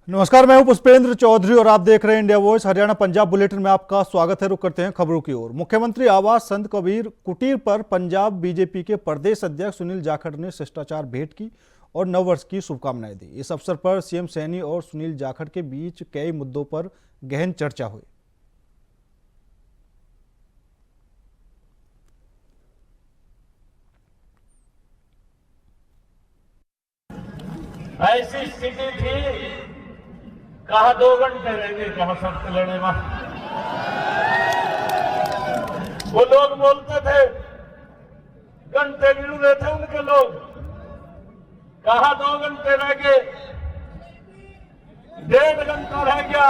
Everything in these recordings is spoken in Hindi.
नमस्कार, मैं हूं पुष्पेंद्र चौधरी और आप देख रहे हैं India voice Haryana Punjab bulletin में आपका स्वागत है। रुक करते हैं खबरों की ओर। मुख्यमंत्री आवास संत कबीर कुटीर पर पंजाब बीजेपी के प्रदेश अध्यक्ष सुनील जाखड़ ने शिष्टाचार भेंट की और नववर्ष की शुभकामनाएं दी। इस अवसर पर सीएम सैनी और सुनील जाखड़ के बीच कई मुद्दों पर गहन चर्चा हुई। ऐसी स्थिति थी, कहा 2 घंटे रहेंगे, कहा शर्त लेने में। वो लोग बोलते थे, घंटे गिन रहे थे उनके लोग, कहा 2 घंटे रह गए, 1.5 घंटा रह गया।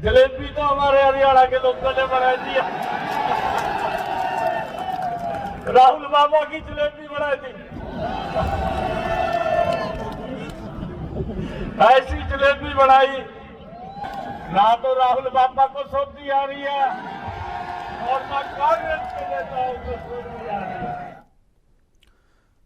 जलेबी तो हमारे हरियाणा के लोगों ने बनाई दिया, राहुल बाबा की जलेबी बनाई थी। ऐसी जलेबी बनाई, ना तो राहुल बाबा को सौंप दी जा रही है और ना कांग्रेस के नेताओं को सौंप दी जा रही है।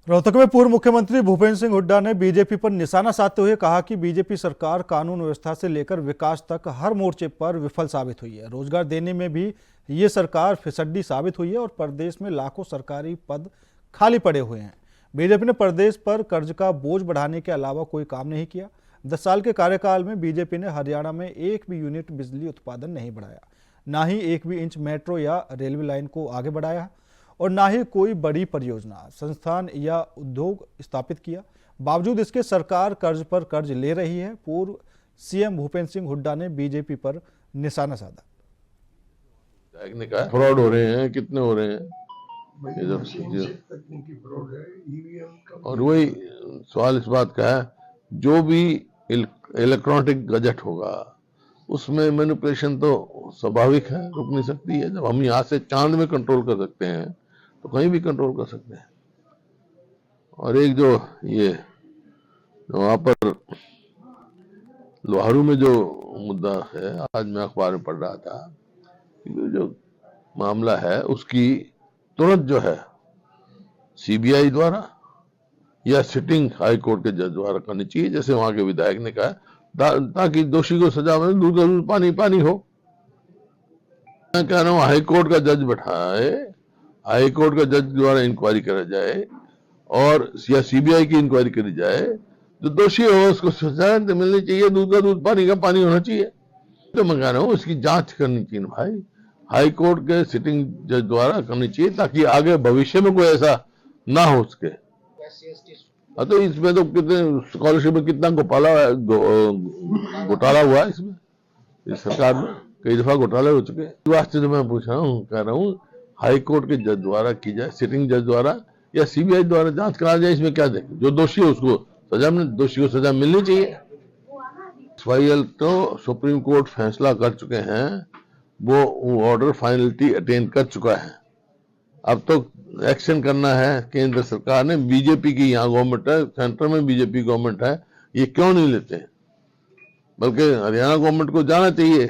रोहतक में पूर्व मुख्यमंत्री भूपेंद्र सिंह हुड्डा ने बीजेपी पर निशाना साधते हुए कहा कि बीजेपी सरकार कानून व्यवस्था से लेकर विकास तक हर मोर्चे पर विफल साबित हुई है। रोजगार देने में भी ये सरकार फिसड्डी साबित हुई है और प्रदेश में लाखों सरकारी पद खाली पड़े हुए हैं। बीजेपी ने प्रदेश पर कर्ज का बोझ बढ़ाने के अलावा कोई काम नहीं किया। 10 साल के कार्यकाल में बीजेपी ने हरियाणा में एक भी यूनिट बिजली उत्पादन नहीं बढ़ाया, ना ही एक भी इंच मेट्रो या रेलवे लाइन को आगे बढ़ाया और ना ही कोई बड़ी परियोजना, संस्थान या उद्योग स्थापित किया। बावजूद इसके सरकार कर्ज पर कर्ज ले रही है। पूर्व सीएम भूपेंद्र सिंह हुड्डा ने बीजेपी पर निशाना साधा। ने कहा फ्रॉड हो रहे हैं, कितने हो रहे हैं, और वही सवाल इस बात का है, जो भी इलेक्ट्रॉनिक गजट होगा उसमें मैनिपुलेशन तो स्वाभाविक है, रुक नहीं सकती है। जब हम यहाँ से चांद में कंट्रोल कर सकते हैं तो कहीं भी कंट्रोल कर सकते हैं। और एक जो ये वहां पर लोहारू में जो मुद्दा है, आज मैं अखबार में पढ़ रहा था, जो मामला है उसकी तुरंत जो है सीबीआई द्वारा या सिटिंग हाई कोर्ट के जज द्वारा करनी चाहिए, जैसे वहां के विधायक ने कहा, ताकि दोषी को सजा में दूध दूध पानी पानी हो। मैं कह रहा हूं हाई कोर्ट का जज बैठाए, हाई कोर्ट का जज द्वारा इंक्वायरी करा जाए और या सीबीआई की इंक्वायरी करी जाए। जो दोषी हो उसको सजा मिलनी चाहिए, दूध का दूध पानी का पानी होना चाहिए। तो मैं कह रहा हूँ इसकी जांच करनी चाहिए भाई, हाई कोर्ट के सिटिंग जज द्वारा करनी चाहिए, ताकि आगे भविष्य में कोई ऐसा ना हो सके। तो इसमें तो कितने स्कॉलरशिप में कितना घोटाला हुआ है इसमें, इस सरकार में कई दफा घोटाले हो चुके हैं। वास्ते तो मैं पूछ रहा हूँ, कह रहा हूँ हाई कोर्ट के जज द्वारा की जाए, सिटिंग जज द्वारा या सीबीआई द्वारा जांच करा जाए। इसमें क्या देखें, जो दोषी है उसको सजा, दोषी को सजा मिलनी चाहिए। फाइल तो सुप्रीम कोर्ट फैसला कर चुके हैं, वो ऑर्डर फाइनलिटी अटेन कर चुका है। अब तो एक्शन करना है केंद्र सरकार ने। बीजेपी की यहाँ गवर्नमेंट है, सेंटर में बीजेपी गवर्नमेंट है, ये क्यों नहीं लेते, बल्कि हरियाणा गवर्नमेंट को जाना चाहिए।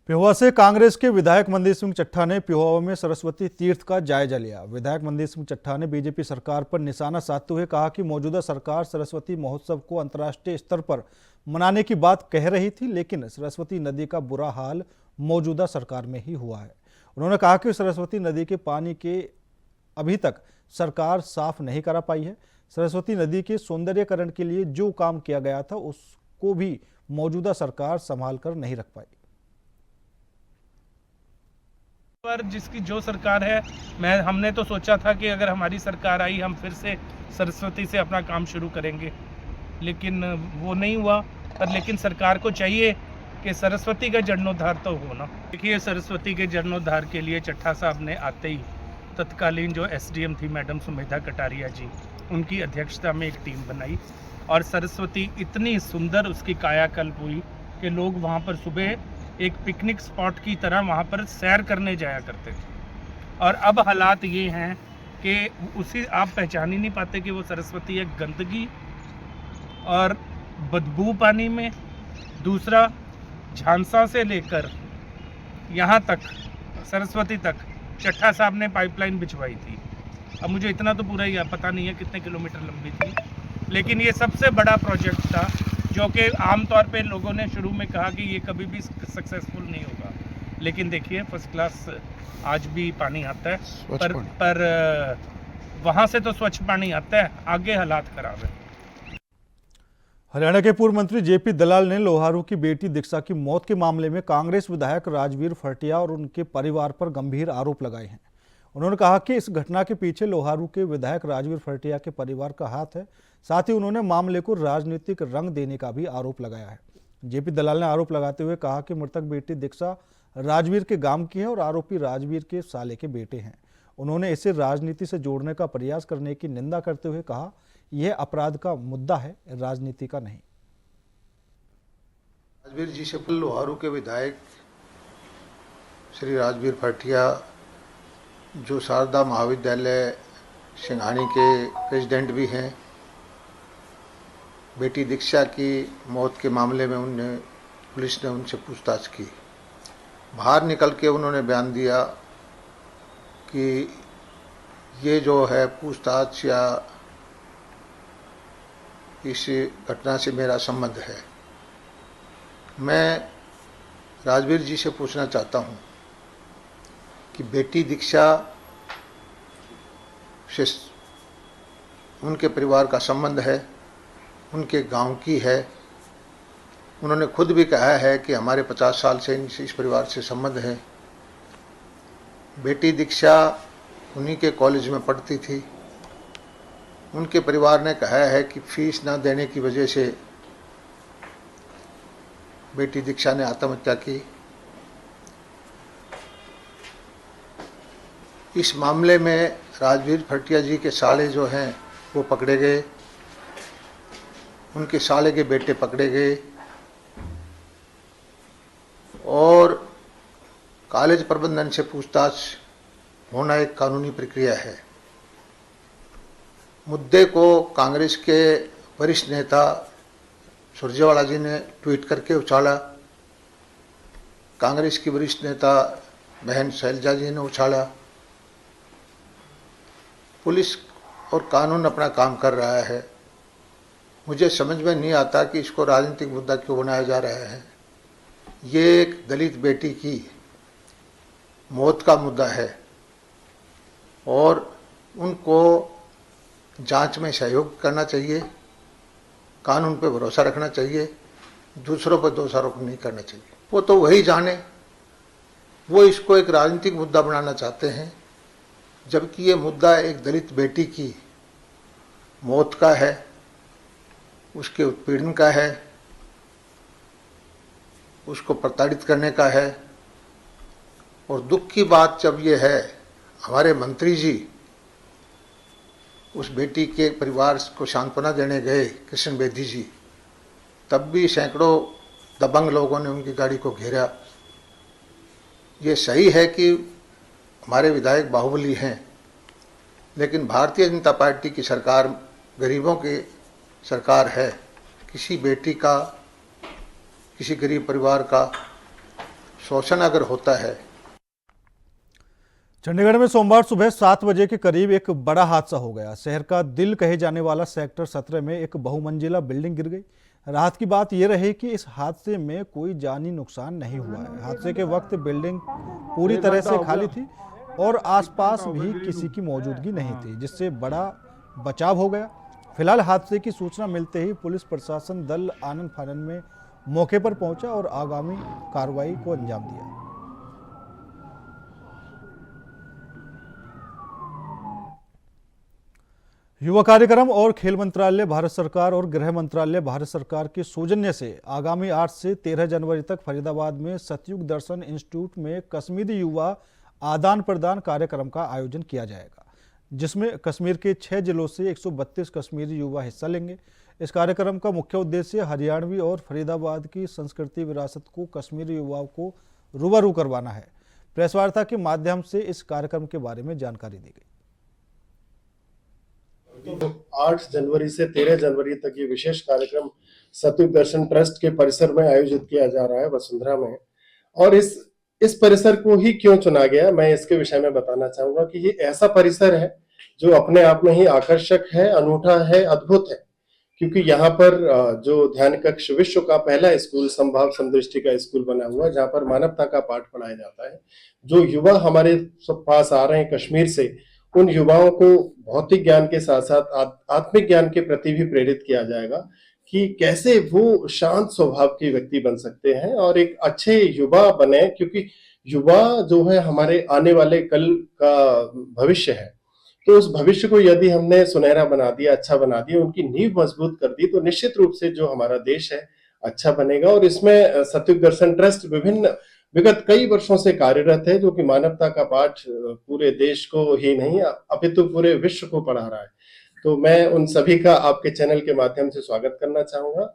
पिहोवा से कांग्रेस के विधायक मनदीप सिंह चट्ठा ने पिहोवा में सरस्वती तीर्थ का जायजा लिया। विधायक मनदीप सिंह चट्ठा ने बीजेपी सरकार पर निशाना साधते हुए कहा कि मौजूदा सरकार सरस्वती महोत्सव को अंतर्राष्ट्रीय स्तर पर मनाने की बात कह रही थी, लेकिन सरस्वती नदी का बुरा हाल मौजूदा सरकार में ही हुआ है। उन्होंने कहा कि सरस्वती नदी के पानी के अभी तक सरकार साफ नहीं करा पाई है। सरस्वती नदी के सौंदर्यीकरण के लिए जो काम किया गया था उसको भी मौजूदा सरकार संभाल कर नहीं रख पाई। पर जिसकी जो सरकार है, हमने तो सोचा था कि अगर हमारी सरकार आई हम फिर से सरस्वती से अपना काम शुरू करेंगे, लेकिन वो नहीं हुआ। पर लेकिन सरकार को चाहिए कि सरस्वती का जीर्णोद्धार तो हो ना। देखिए, सरस्वती के जीर्णोद्धार के लिए चट्ठा साहब ने आते ही तत्कालीन जो एसडीएम थी मैडम सुमेधा कटारिया जी, उनकी अध्यक्षता में एक टीम बनाई और सरस्वती इतनी सुंदर उसकी कायाकल्प हुई कि लोग वहाँ पर सुबह एक पिकनिक स्पॉट की तरह वहाँ पर सैर करने जाया करते थे। और अब हालात ये हैं कि उसी आप पहचान ही नहीं पाते कि वो सरस्वती एक गंदगी और बदबू पानी में। दूसरा, झांसा से लेकर यहाँ तक सरस्वती तक चट्ठा साहब ने पाइपलाइन बिछवाई थी। अब मुझे इतना तो पूरा ही पता नहीं है कितने किलोमीटर लंबी थी, लेकिन ये सबसे बड़ा प्रोजेक्ट था जो कि आमतौर पे लोगों ने शुरू में कहा कि ये कभी भी सक्सेसफुल नहीं होगा, लेकिन देखिए फर्स्ट क्लास आज भी पानी आता है, पर वहाँ से तो स्वच्छ पानी आता है, आगे हालात खराब है। हरियाणा के पूर्व मंत्री जेपी दलाल ने लोहारू की बेटी दीक्षा की मौत के मामले में कांग्रेस विधायक राजवीर फरटिया और उनके परिवार पर गंभीर आरोप लगाए हैं। उन्होंने कहा कि इस घटना के पीछे लोहारू के विधायक राजवीर फरटिया के परिवार का हाथ है। साथ ही उन्होंने मामले को राजनीतिक रंग देने का भी आरोप लगाया है। जेपी दलाल ने आरोप लगाते हुए कहा कि मृतक बेटी दीक्षा राजवीर के गांव की है और आरोपी राजवीर के साले के बेटे हैं। उन्होंने इसे राजनीति से जोड़ने का प्रयास करने की निंदा करते हुए कहा, यह अपराध का मुद्दा है, राजनीति का नहीं। राजवीर जी से लोहारू के विधायक श्री राजवीर फरटिया, जो शारदा महाविद्यालय सिंघानी के प्रेसिडेंट भी हैं, बेटी दीक्षा की मौत के मामले में पुलिस ने उनसे पूछताछ की। बाहर निकल के उन्होंने बयान दिया कि ये जो है पूछताछ या इस घटना से मेरा संबंध है। मैं राजवीर जी से पूछना चाहता हूं कि बेटी दीक्षा से उनके परिवार का संबंध है, उनके गांव की है। उन्होंने खुद भी कहा है कि हमारे 50 साल से इस परिवार से संबंध है। बेटी दीक्षा उन्हीं के कॉलेज में पढ़ती थी। उनके परिवार ने कहा है कि फीस ना देने की वजह से बेटी दीक्षा ने आत्महत्या की। इस मामले में राजवीर फरटिया जी के साले जो हैं वो पकड़े गए, उनके साले के बेटे पकड़े गए और कॉलेज प्रबंधन से पूछताछ होना एक कानूनी प्रक्रिया है। मुद्दे को कांग्रेस के वरिष्ठ नेता सुरजेवाला जी ने ट्वीट करके उछाला, कांग्रेस की वरिष्ठ नेता बहन शैलजा जी ने उछाला। पुलिस और कानून अपना काम कर रहा है। मुझे समझ में नहीं आता कि इसको राजनीतिक मुद्दा क्यों बनाया जा रहा है। ये एक दलित बेटी की मौत का मुद्दा है और उनको जांच में सहयोग करना चाहिए, कानून पे भरोसा रखना चाहिए, दूसरों पर दोषारोप नहीं करना चाहिए। वो तो वही जाने, वो इसको एक राजनीतिक मुद्दा बनाना चाहते हैं, जबकि ये मुद्दा एक दलित बेटी की मौत का है, उसके उत्पीड़न का है, उसको प्रताड़ित करने का है। और दुख की बात जब ये है, हमारे मंत्री जी उस बेटी के परिवार को सांत्वना देने गए, कृष्ण बेदी जी, तब भी सैकड़ों दबंग लोगों ने उनकी गाड़ी को घेरा। ये सही है कि हमारे विधायक बाहुबली हैं, लेकिन भारतीय जनता पार्टी की सरकार गरीबों की सरकार है। किसी बेटी का, किसी गरीब परिवार का शोषण अगर होता है। चंडीगढ़ में सोमवार सुबह 7 बजे के करीब एक बड़ा हादसा हो गया। शहर का दिल कहे जाने वाला सेक्टर 17 में एक बहुमंजिला बिल्डिंग गिर गई। राहत की बात यह रही कि इस हादसे में कोई जानी नुकसान नहीं हुआ है। हादसे के वक्त बिल्डिंग पूरी तरह से खाली थी और आसपास भी किसी की मौजूदगी नहीं थी, जिससे बड़ा बचाव हो गया। फिलहाल हादसे की सूचना मिलते ही पुलिस प्रशासन दल आनन फानन में मौके पर पहुंचा और आगामी कार्रवाई को अंजाम दिया। युवा कार्यक्रम और खेल मंत्रालय भारत सरकार और गृह मंत्रालय भारत सरकार के सौजन्य से आगामी 8 से 13 जनवरी तक फरीदाबाद में सतयुग दर्शन इंस्टीट्यूट में कश्मीरी युवा आदान प्रदान कार्यक्रम का आयोजन किया जाएगा, जिसमें कश्मीर के 6 जिलों से 132 कश्मीरी युवा हिस्सा लेंगे। इस कार्यक्रम का मुख्य उद्देश्य हरियाणवी और फरीदाबाद की संस्कृति विरासत को कश्मीरी युवाओं को रूबरू करवाना है। प्रेस वार्ता के माध्यम से इस कार्यक्रम के बारे में जानकारी दी गई। 8 जनवरी से 13 जनवरी तक ये विशेष कार्यक्रम सतयुग दर्शन ट्रस्ट के परिसर में आयोजित किया जा रहा है, वसुंधरा में। और इस परिसर को ही क्यों चुना गया, मैं इसके विषय में बताना चाहूंगा कि ये ऐसा परिसर है जो अपने आप में ही आकर्षक है, अनूठा है, अद्भुत है। क्योंकि यहाँ पर जो ध्यान कक्ष विश्व का पहला स्कूल समभाव समदृष्टि का स्कूल बना हुआ है, जहाँ पर मानवता का पाठ पढ़ाया जाता है। जो युवा हमारे सब पास आ रहे हैं कश्मीर से, उन युवाओं को भौतिक ज्ञान के साथ साथ आत्मिक ज्ञान के प्रति भी प्रेरित किया जाएगा कि कैसे वो शांत स्वभाव के व्यक्ति बन सकते हैं और एक अच्छे युवा बने, क्योंकि युवा जो है हमारे आने वाले कल का भविष्य है। तो उस भविष्य को यदि हमने सुनहरा बना दिया, अच्छा बना दिया, उनकी नींव मजबूत कर दी, तो निश्चित रूप से जो हमारा देश है अच्छा बनेगा। और इसमें सतयुग दर्शन ट्रस्ट विगत कई वर्षों से कार्यरत है, जो कि मानवता का पाठ पूरे देश को ही नहीं अपितु पूरे विश्व को पढ़ा रहा है। तो मैं उन सभी का आपके चैनल के माध्यम से स्वागत करना चाहूंगा।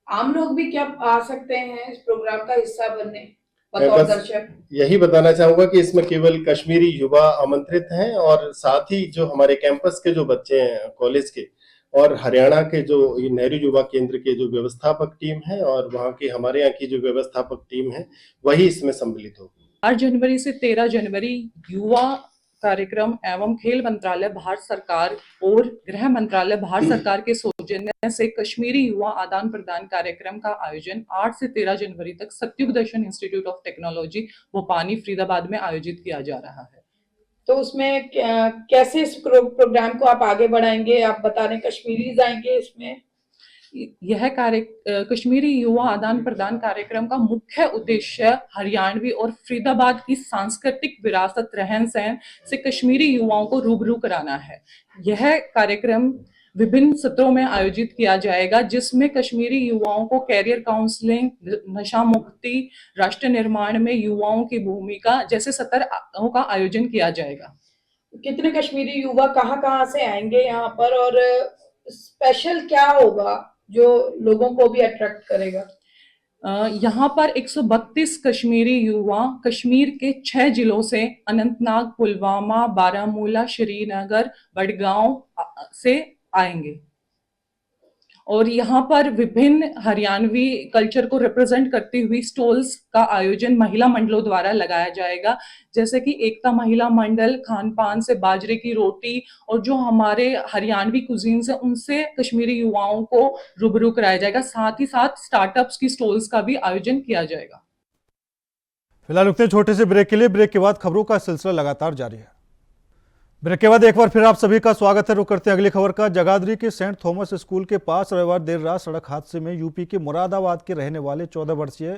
आम लोग भी क्या आ सकते हैं इस प्रोग्राम का हिस्सा बनने बतौर दर्शक? यही बताना चाहूंगा कि इसमें केवल कश्मीरी युवा आमंत्रित हैं और साथ ही जो हमारे कैंपस के जो बच्चे हैं कॉलेज के और हरियाणा के जो ये नेहरू युवा केंद्र के जो व्यवस्थापक टीम है और वहाँ की हमारे यहाँ की जो व्यवस्थापक टीम है वही इसमें सम्मिलित होगी। 8 जनवरी से 13 जनवरी युवा कार्यक्रम एवं खेल मंत्रालय भारत सरकार और गृह मंत्रालय भारत सरकार के सौजन्य से कश्मीरी युवा आदान प्रदान कार्यक्रम का आयोजन 8 से 13 जनवरी तक सतयुग दर्शन इंस्टीट्यूट ऑफ टेक्नोलॉजी भोपानी फरीदाबाद में आयोजित किया जा रहा है। तो उसमें कैसे इस प्रोग्राम को आप आगे बढ़ाएंगे? आप बता रहे कश्मीरीज आएंगे इसमें? यह कश्मीरी युवा आदान प्रदान कार्यक्रम का मुख्य उद्देश्य हरियाणवी और फरीदाबाद की सांस्कृतिक विरासत रहन सहन से कश्मीरी युवाओं को रूबरू कराना है। यह कार्यक्रम विभिन्न सत्रों में आयोजित किया जाएगा, जिसमें कश्मीरी युवाओं को कैरियर काउंसलिंग, नशा मुक्ति, राष्ट्र निर्माण में युवाओं की भूमिका जैसे सत्रों का आयोजन किया जाएगा। कितने कश्मीरी युवा कहाँ से आएंगे यहाँ पर, और स्पेशल क्या होगा जो लोगों को भी अट्रैक्ट करेगा? यहाँ पर 132 कश्मीरी युवा कश्मीर के 6 जिलों से अनंतनाग, पुलवामा, बारामूला, श्रीनगर, बड़गांव से आएंगे और यहाँ पर विभिन्न हरियाणवी कल्चर को रिप्रेजेंट करती हुई स्टॉल्स का आयोजन महिला मंडलों द्वारा लगाया जाएगा, जैसे कि एकता महिला मंडल खान पान से बाजरे की रोटी और जो हमारे हरियाणवी कुजीन्स है उनसे कश्मीरी युवाओं को रूबरू कराया जाएगा। साथ ही साथ स्टार्टअप्स की स्टॉल्स का भी आयोजन किया जाएगा। फिलहाल रुकते हैं छोटे से ब्रेक के लिए। ब्रेक के बाद खबरों का सिलसिला लगातार जारी है। ब्रेक के बाद एक बार फिर आप सभी का स्वागत है। रुक करते हैं अगली खबर का। जगाधरी के सेंट थॉमस स्कूल के पास रविवार देर रात सड़क हादसे में यूपी के मुरादाबाद के रहने वाले 14 वर्षीय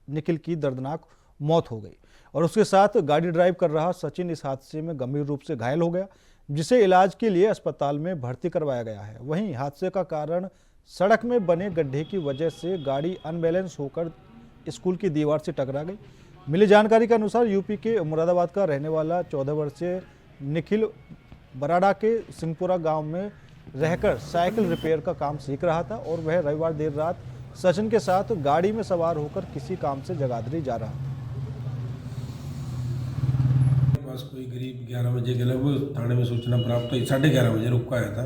निखिल की दर्दनाक मौत हो गई और उसके साथ गाड़ी ड्राइव कर रहा सचिन इस हादसे में गंभीर रूप से घायल हो गया, जिसे इलाज के लिए अस्पताल में भर्ती करवाया गया है। वहीं हादसे का कारण सड़क में बने गड्ढे की वजह से गाड़ी अनबैलेंस होकर स्कूल की दीवार से टकरा गई। मिली जानकारी के अनुसार यूपी के मुरादाबाद का रहने वाला 14 वर्षीय निखिल बराड़ा के सिंहपुरा गांव में रहकर साइकिल रिपेयर का काम सीख रहा था और वह रविवार देर रात सचिन के साथ गाड़ी में सवार होकर किसी काम से जगाधरी जा रहा था। पास कोई करीब 11 बजे के लगभग थाने में सूचना प्राप्त हुई। 11:30 बजे रुक आया था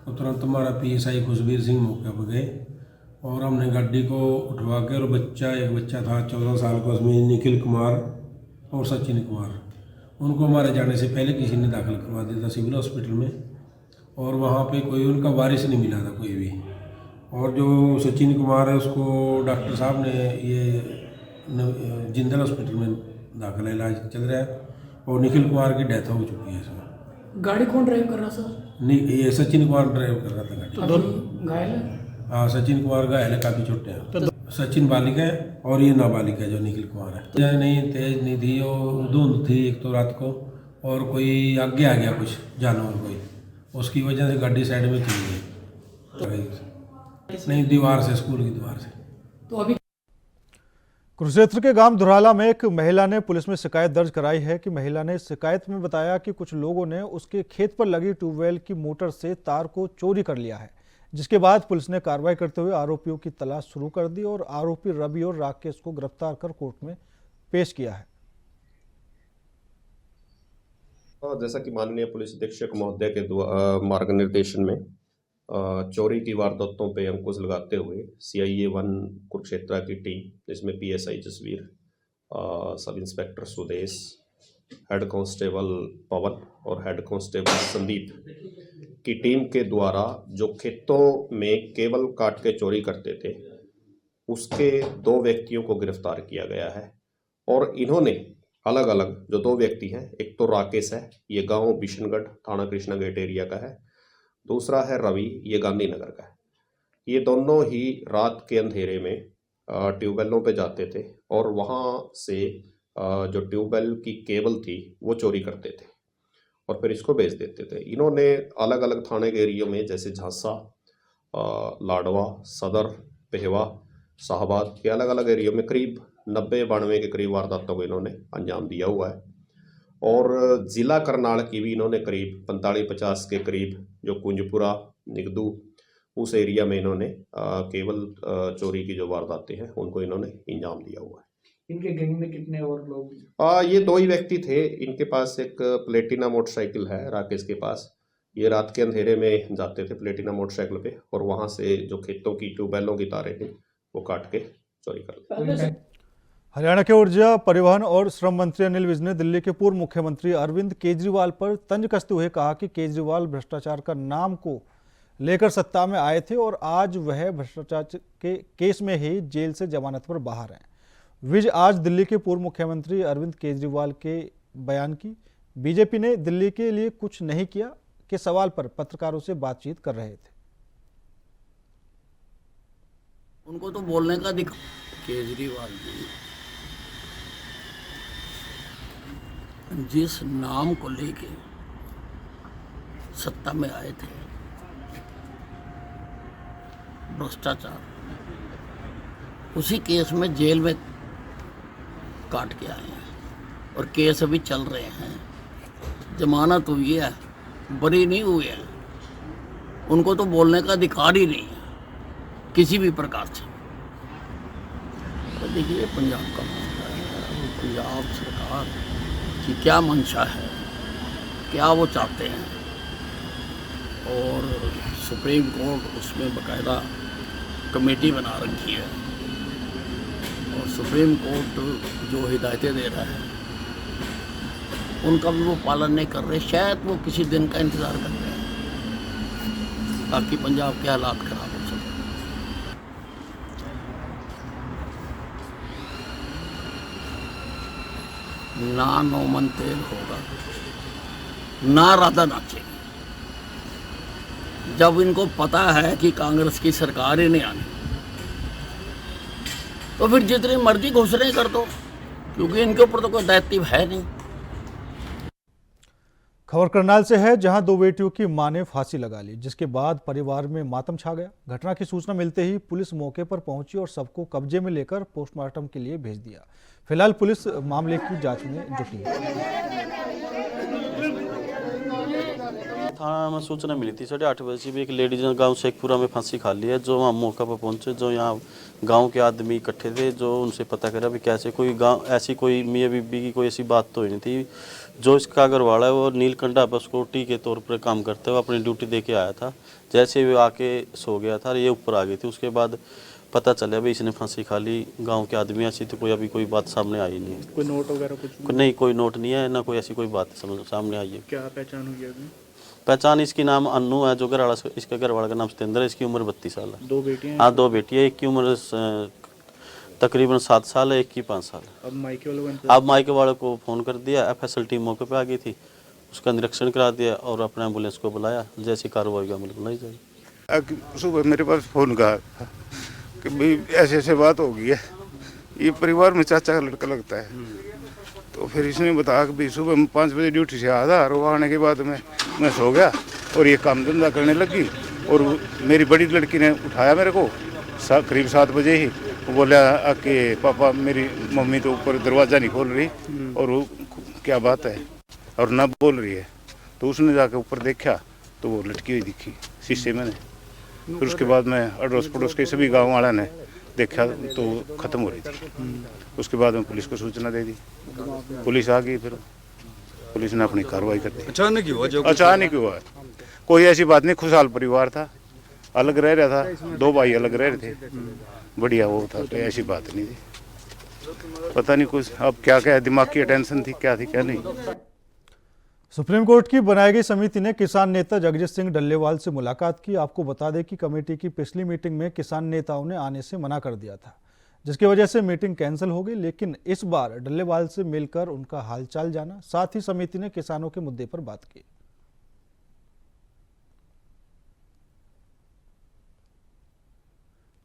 और तुरंत हमारा PSI खुशबीर सिंह मौके पर गए और हमने गाड़ी को उठवा के और एक बच्चा था 14 साल का, उसमें निखिल कुमार और सचिन कुमार, उनको हमारे जाने से पहले किसी ने दाखिल करवा दिया था सिविल हॉस्पिटल में और वहाँ पे कोई उनका वारिस नहीं मिला था कोई भी। और जो सचिन कुमार है उसको डॉक्टर साहब ने ये जिंदल हॉस्पिटल में दाखिल है, इलाज चल रहा है और निखिल कुमार की डेथ हो चुकी है इसमें। गाड़ी कौन ड्राइव कर रहा सर? ये सचिन कुमार ड्राइव कर रहा था गाड़ी। दोनों घायल है? हाँ, सचिन कुमार घायल है, काफ़ी छोटे हैं। सचिन बालिक है और ये नाबालिग है जो निखिल कुमार है। नहीं तेज नहीं थी, वो धुंध थी एक तो रात को और कोई आगे आ गया कुछ जानवर कोई, उसकी वजह से गाड़ी साइड में चली गई। नहीं, दीवार से, स्कूल की दीवार से। तो अभी कुरुक्षेत्र के गांव धुराला में एक महिला ने पुलिस में शिकायत दर्ज कराई है कि महिला ने शिकायत में बताया कि कुछ लोगों ने उसके खेत पर लगी ट्यूबवेल की मोटर से तार को चोरी कर लिया है, जिसके बाद पुलिस ने कार्रवाई करते हुए आरोपियों की तलाश शुरू कर दी और आरोपी रवि और राकेश को गिरफ्तार कर कोर्ट में पेश किया है। जैसा कि माननीय पुलिस अधीक्षक महोदय के मार्ग निर्देशन में चोरी की वारदातों पे अंकुश लगाते हुए CIA 1 कुरुक्षेत्र की टीम, जिसमें PSI Jasvir, sub inspector Sudesh, head constable Pawan और हेड कांस्टेबल संदीप, की टीम के द्वारा जो खेतों में केबल काट के चोरी करते थे उसके 2 व्यक्तियों को गिरफ्तार किया गया है। और इन्होंने अलग अलग जो 2 व्यक्ति हैं, एक तो राकेश है, ये गांव बिशनगढ़ थाना कृष्णा गेट एरिया का है, दूसरा है रवि, ये गांधीनगर का है। ये दोनों ही रात के अंधेरे में ट्यूबवेलों पे जाते थे और वहाँ से जो ट्यूबवेल की केबल थी वो चोरी करते थे और फिर इसको बेच देते थे। इन्होंने अलग अलग थाने के एरियो में जैसे झांसा, लाडवा, सदर, पेहवा, शाहबाद के अलग अलग एरियो में करीब 90-92 के करीब वारदातों को इन्होंने अंजाम दिया हुआ है। और ज़िला करनाल की भी इन्होंने करीब 45-50 के करीब जो कुंजपुरा, निगदू उस एरिया में इन्होंने केबल चोरी की जो वारदातें हैं उनको इन्होंने अंजाम दिया हुआ है। इनके गैंग में कितने और लोग? ये 2 ही व्यक्ति थे। इनके पास एक प्लेटिना मोटरसाइकिल है राकेश के पास। ये रात के अंधेरे में जाते थे प्लेटिना मोटरसाइकिल पे और वहां से जो खेतों की ट्यूबवेलों की तारें थी वो काट के चोरी कर लेते। हरियाणा के ऊर्जा, परिवहन और श्रम मंत्री अनिल विज ने दिल्ली के पूर्व मुख्यमंत्री अरविंद केजरीवाल पर तंज कसते हुए कहा कि केजरीवाल भ्रष्टाचार का नाम को लेकर सत्ता में आए थे और आज वह भ्रष्टाचार के केस में ही जेल से जमानत पर बाहर हैं। विज आज दिल्ली के पूर्व मुख्यमंत्री अरविंद केजरीवाल के बयान की बीजेपी ने दिल्ली के लिए कुछ नहीं किया के सवाल पर पत्रकारों से बातचीत कर रहे थे। उनको तो बोलने का अधिकार। केजरीवाल जी जिस नाम को लेके सत्ता में आए थे, भ्रष्टाचार, उसी केस में जेल में काट के आए हैं और केस अभी चल रहे हैं। जमानत हुई है, बरी नहीं हुए हैं। उनको तो बोलने का अधिकार ही नहीं है किसी भी प्रकार से। तो देखिए पंजाब का मामला है, पंजाब सरकार की क्या मंशा है, क्या वो चाहते हैं, और सुप्रीम कोर्ट उसमें बाकायदा कमेटी बना रखी है और सुप्रीम कोर्ट जो हिदायतें दे रहा है उनका भी वो पालन नहीं कर रहे। शायद वो किसी दिन का इंतज़ार कर रहे हैं ताकि पंजाब के हालात खराब हो सके। ना नौमन तेल होगा, ना राधा नाचेगी। जब इनको पता है कि कांग्रेस की सरकार ही नहीं आनी तो फिर जितनी मर्जी घोषणाएं कर दो, क्योंकि इनके ऊपर तो कोई दायित्व है नहीं। खबर करनाल से है, जहां 2 बेटियों की मां ने फांसी लगा ली, जिसके बाद परिवार में मातम छा गया। घटना की सूचना मिलते ही पुलिस मौके पर पहुंची और सबको कब्जे में लेकर पोस्टमार्टम के लिए भेज दिया। फिलहाल पुलिस मामले की जांच में जुटी है। थाना में सूचना मिली थी 8:30 बजे भी एक लेडीज ने गांव शेखपुरा में फांसी खा ली है। जो वहाँ मौका पर पहुंचे, जो यहाँ गांव के आदमी इकट्ठे थे, जो उनसे पता करा भी कैसे कोई गांव ऐसी कोई मियाँ बीबी की कोई ऐसी बात तो ही नहीं थी। जो इसका घर वाला है वो नीलकंठा पर सिक्योरिटी के तौर पर काम करते हुए अपनी ड्यूटी दे के आया था। जैसे वो आके सो गया था, ये ऊपर आ गई थी। उसके बाद पता चला भाई इसने फांसी खा ली। गांव के आदमी ऐसी तो कोई अभी कोई बात सामने आई नहीं। कोई नोट वगैरह कुछ नहीं, कोई नोट नहीं है, ना कोई ऐसी कोई बात सामने आई है। क्या पहचान हुई है? पहचान इसकी नाम अन्नू है, जो घर वाला, इसका घर वाला का नाम सतेंद्र है। इसकी उम्र 32 साल है। 2 बेटियां? हाँ, 2 बेटियां। एक की उम्र तकरीबन 7 साल है, एक की 5 साल है। अब मायके वालों को फ़ोन कर दिया, FSL टीम मौके पे आ गई थी, उसका निरीक्षण करा दिया और अपने एम्बुलेंस को बुलाया। जैसी कार्रवाई का अमल बनाई जाएगी। सुबह मेरे पास फ़ोन कहा कि भाई ऐसे ऐसे बात हो गई है, ये परिवार में चाचा का लड़का लगता है। तो फिर इसने बताया कि भाई सुबह मैं 5 बजे ड्यूटी से आया था और वो आने के बाद मैं सो गया और ये काम धंधा करने लगी। और मेरी बड़ी लड़की ने उठाया मेरे को करीब 7 बजे ही। वो बोला कि पापा मेरी मम्मी तो ऊपर दरवाज़ा नहीं खोल रही और वो क्या बात है और ना बोल रही है। तो उसने जाके ऊपर देखा तो वो लटकी हुई दिखी शीशे में। फिर उसके बाद मैं अड़ोस पड़ोस के सभी गाँव वालों ने देखा तो ख़त्म हो रही थी। उसके बाद में पुलिस को सूचना दे दी, पुलिस आ गई। फिर पुलिस ने अपनी कार्रवाई कर दी। अचानक हुआ, कोई ऐसी बात नहीं। खुशहाल परिवार था, अलग रह रहा था, 2 भाई अलग रह रहे थे, बढ़िया वो था। तो ऐसी बात नहीं थी। पता नहीं कुछ अब क्या क्या दिमाग की टेंशन थी, क्या थी क्या नहीं। सुप्रीम कोर्ट की बनाई गई समिति ने किसान नेता जगजीत सिंह डल्लेवाल से मुलाकात की। आपको बता दें कि कमेटी की पिछली मीटिंग में किसान नेताओं ने आने से मना कर दिया था, जिसकी वजह से मीटिंग कैंसिल हो गई। लेकिन इस बार डल्लेवाल से मिलकर उनका हालचाल जाना, साथ ही समिति ने किसानों के मुद्दे पर बात की।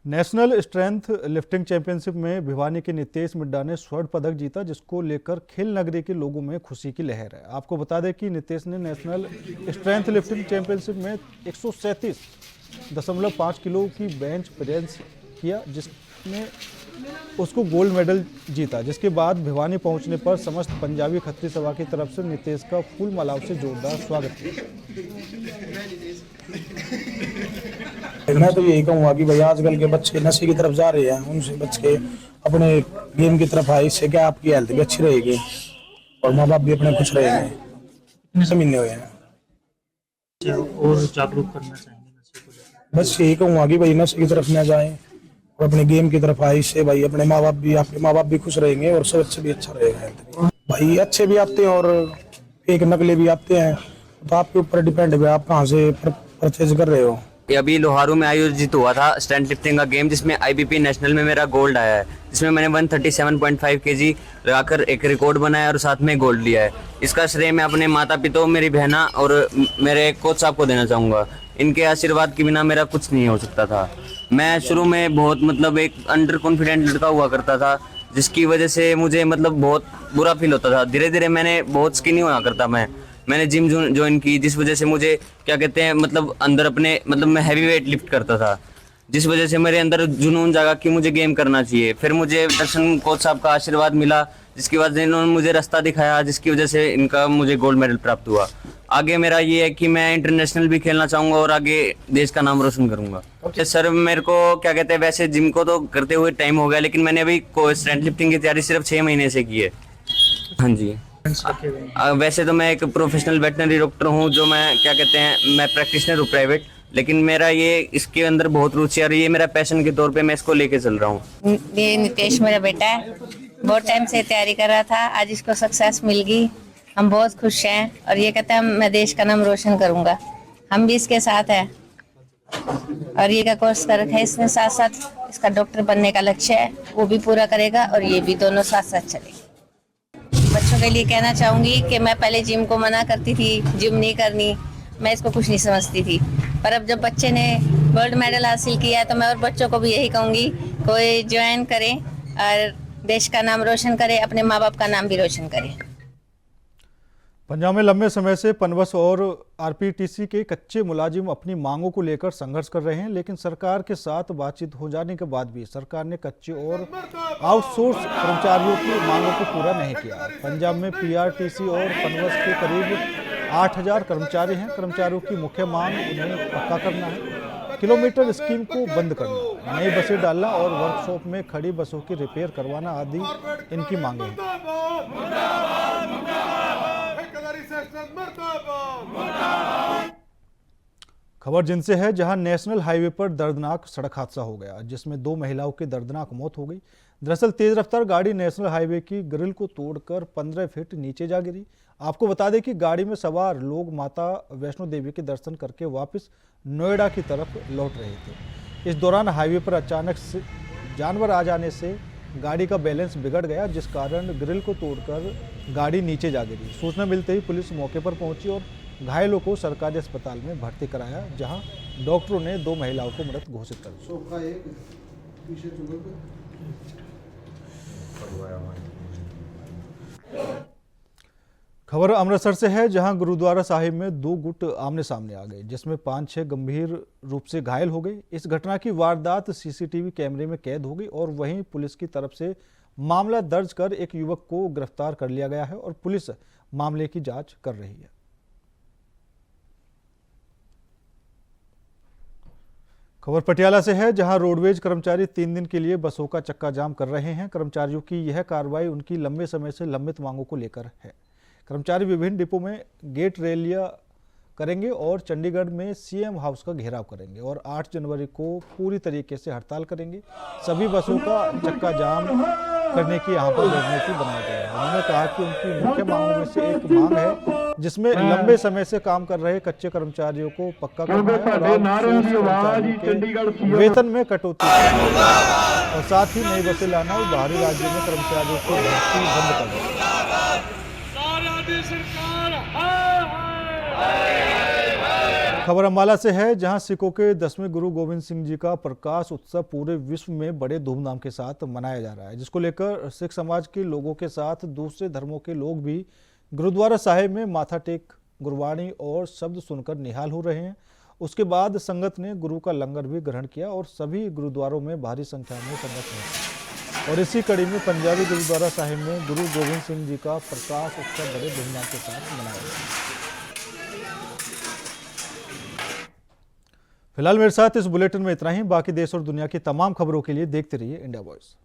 नेशनल स्ट्रेंथ लिफ्टिंग चैंपियनशिप में भिवानी के नितेश मिड्डा ने स्वर्ण पदक जीता, जिसको लेकर खेल नगरी के लोगों में खुशी की लहर है। आपको बता दें कि नितेश ने नेशनल स्ट्रेंथ लिफ्टिंग चैंपियनशिप में 137.5 किलो की बेंच प्रेस किया, जिसमें उसको गोल्ड मेडल जीता। जिसके बाद भिवानी पहुंचने पर समस्त पंजाबी खत्री सभा की तरफ से नितेश का फूल मालाओं से जोरदार स्वागत किया। मैं तो यही कहूँगा कि भाई आजकल के बच्चे नशे की तरफ जा रहे हैं, उनसे बच के अपने गेम की तरफ आए। इससे क्या आपकी हेल्थ भी अच्छी रहेगी और माँ बाप भी अपने खुश रहेंगे। कितने महीने हुए हैं और जागरूक करना चाहेंगे नशे को लेकर? बस यही कहूँगा कि भाई नशे की तरफ न जाएं और अपने गेम की तरफ आए। इससे भाई अपने माँ बाप भी, आपके माँ बाप भी खुश रहेंगे और सबसे भी अच्छा रहेगा। भाई अच्छे भी आते हैं और एक नकले भी आते हैं, तो आपके ऊपर डिपेंड है आप कहाँ से परचेज कर रहे हो। अभी लोहारू में आयोजित हुआ था स्ट्रेंथ लिफ्टिंग का गेम, जिसमें आईबीपी नेशनल में मेरा गोल्ड आया है, जिसमें मैंने 137.5 केजी लगाकर एक रिकॉर्ड बनाया और साथ में गोल्ड लिया है। इसका श्रेय मैं अपने माता पिता, मेरी बहना और मेरे कोच साहब को देना चाहूँगा। इनके आशीर्वाद के बिना मेरा कुछ नहीं हो सकता था। मैं शुरू में बहुत एक अंडर कॉन्फिडेंट लड़का हुआ करता था, जिसकी वजह से मुझे बहुत बुरा फील होता था। धीरे धीरे मैंने बहुत स्किनी हुआ करता मैंने जिम ज्वाइन की, जिस वजह से मुझे अंदर अपने मैं हैवी वेट लिफ्ट करता था, जिस वजह से मेरे अंदर जुनून जागा कि मुझे गेम करना चाहिए। फिर मुझे दर्शन कोच साहब का आशीर्वाद मिला, जिसकी वजह से इन्होंने मुझे रास्ता दिखाया, जिसकी वजह से इनका मुझे गोल्ड मेडल प्राप्त हुआ। आगे मेरा ये है कि मैं इंटरनेशनल भी खेलना चाहूँगा और आगे देश का नाम रोशन करूँगा। सर मेरे को वैसे जिम को तो करते हुए टाइम हो गया, लेकिन मैंने अभी स्ट्रेंथ लिफ्टिंग की तैयारी सिर्फ 6 महीने से की है। हाँ जी। वैसे तो मैं एक प्रोफेशनल वेटनरी डॉक्टर हूँ, जो मैं प्रैक्टिशनर हूँ प्राइवेट, लेकिन मेरा ये इसके अंदर बहुत रुचि है और ये मेरा पैशन के तौर पे मैं इसको लेके चल रहा हूँ। ये नितेश मेरा बेटा है, बहुत टाइम से तैयारी कर रहा था, आज इसको सक्सेस मिल गई। हम बहुत खुश हैं और ये कहता है मैं देश का नाम रोशन करूंगा। हम भी इसके साथ हैं और ये का कोर्स कर रखा है इसने, साथ साथ इसका डॉक्टर बनने का लक्ष्य है, वो भी पूरा करेगा और ये भी दोनों साथ साथ चलेंगे। बच्चों के लिए कहना चाहूंगी कि मैं पहले जिम को मना करती थी, जिम नहीं करनी, मैं इसको कुछ नहीं समझती थी, पर अब जब बच्चे ने गोल्ड मेडल हासिल किया है तो मैं और बच्चों को भी यही कहूंगी, कोई ज्वाइन करें और देश का नाम रोशन करे, अपने माँ बाप का नाम भी रोशन करे। पंजाब में लंबे समय से पनबस और आरपीटीसी के कच्चे मुलाजिम अपनी मांगों को लेकर संघर्ष कर रहे हैं, लेकिन सरकार के साथ बातचीत हो जाने के बाद भी सरकार ने कच्चे और आउटसोर्स कर्मचारियों की मांगों को पूरा नहीं किया। पंजाब में पीआरटीसी और पनबस के करीब 8000 कर्मचारी हैं। कर्मचारियों की मुख्य मांग उन्हें पक्का करना है, किलोमीटर स्कीम को बंद करना, नई बसें डालना और वर्कशॉप में खड़ी बसों की रिपेयर करवाना आदि इनकी मांगे हैं। खबर जिनसे है, जहां नेशनल हाईवे पर दर्दनाक सड़क हादसा हो गया, जिसमें 2 महिलाओं की दर्दनाक मौत हो गई। दरअसल तेज रफ्तार गाड़ी नेशनल हाईवे की ग्रिल को तोड़कर 15 फीट नीचे जा गिरी। आपको बता दें कि गाड़ी में सवार लोग माता वैष्णो देवी के दर्शन करके वापस नोएडा की तरफ लौट रहे थे। इस दौरान हाईवे पर अचानक से जानवर आ जाने से गाड़ी का बैलेंस बिगड़ गया, जिस कारण ग्रिल को तोड़कर गाड़ी नीचे जा गिरी। सूचना मिलते ही पुलिस मौके पर पहुंची और घायलों को सरकारी अस्पताल में भर्ती कराया, जहां डॉक्टरों ने 2 महिलाओं को मृत घोषित कर दिया। खबर अमृतसर से है, जहां गुरुद्वारा साहिब में 2 गुट आमने सामने आ गए, जिसमें 5-6 गंभीर रूप से घायल हो गए। इस घटना की वारदात सीसीटीवी कैमरे में कैद हो गई और वहीं पुलिस की तरफ से मामला दर्ज कर एक युवक को गिरफ्तार कर लिया गया है और पुलिस मामले की जांच कर रही है। खबर पटियाला से है, जहां रोडवेज कर्मचारी 3 दिन के लिए बसों का चक्का जाम कर रहे हैं। कर्मचारियों की यह कार्रवाई उनकी लंबे समय से लंबित मांगों को लेकर है। कर्मचारी विभिन्न डिपो में गेट रैलियां करेंगे और चंडीगढ़ में सीएम हाउस का घेराव करेंगे और 8 जनवरी को पूरी तरीके से हड़ताल करेंगे। सभी बसों का चक्का जाम करने की यहाँ पर रणनीति बनाई गई है। उन्होंने कहा कि उनकी मुख्य मांगों में से एक मांग है जिसमें लंबे समय से काम कर रहे कच्चे कर्मचारियों को पक्का करना है और आउटसोर्स कर्मचारियों के वेतन में कटौती और साथ ही नई बसें लाना और बाहरी राज्यों में कर्मचारियों की भर्ती बंद करना। खबर अम्बाला से है, जहां सिखों के 10वें गुरु गोविंद सिंह जी का प्रकाश उत्सव पूरे विश्व में बड़े धूमधाम के साथ मनाया जा रहा है, जिसको लेकर सिख समाज के लोगों के साथ दूसरे धर्मों के लोग भी गुरुद्वारा साहिब में माथा टेक गुरबाणी और शब्द सुनकर निहाल हो रहे हैं। उसके बाद संगत ने गुरु का लंगर भी ग्रहण किया और सभी गुरुद्वारों में भारी संख्या में संगत है। और इसी कड़ी में पंजाबी गुरुद्वारा साहिब में गुरु गोविंद सिंह जी का प्रकाश उत्सव बड़े धूमधाम के साथ मनाया गया। फिलहाल मेरे साथ इस बुलेटिन में इतना ही। बाकी देश और दुनिया की तमाम खबरों के लिए देखते रहिए इंडिया वॉइस।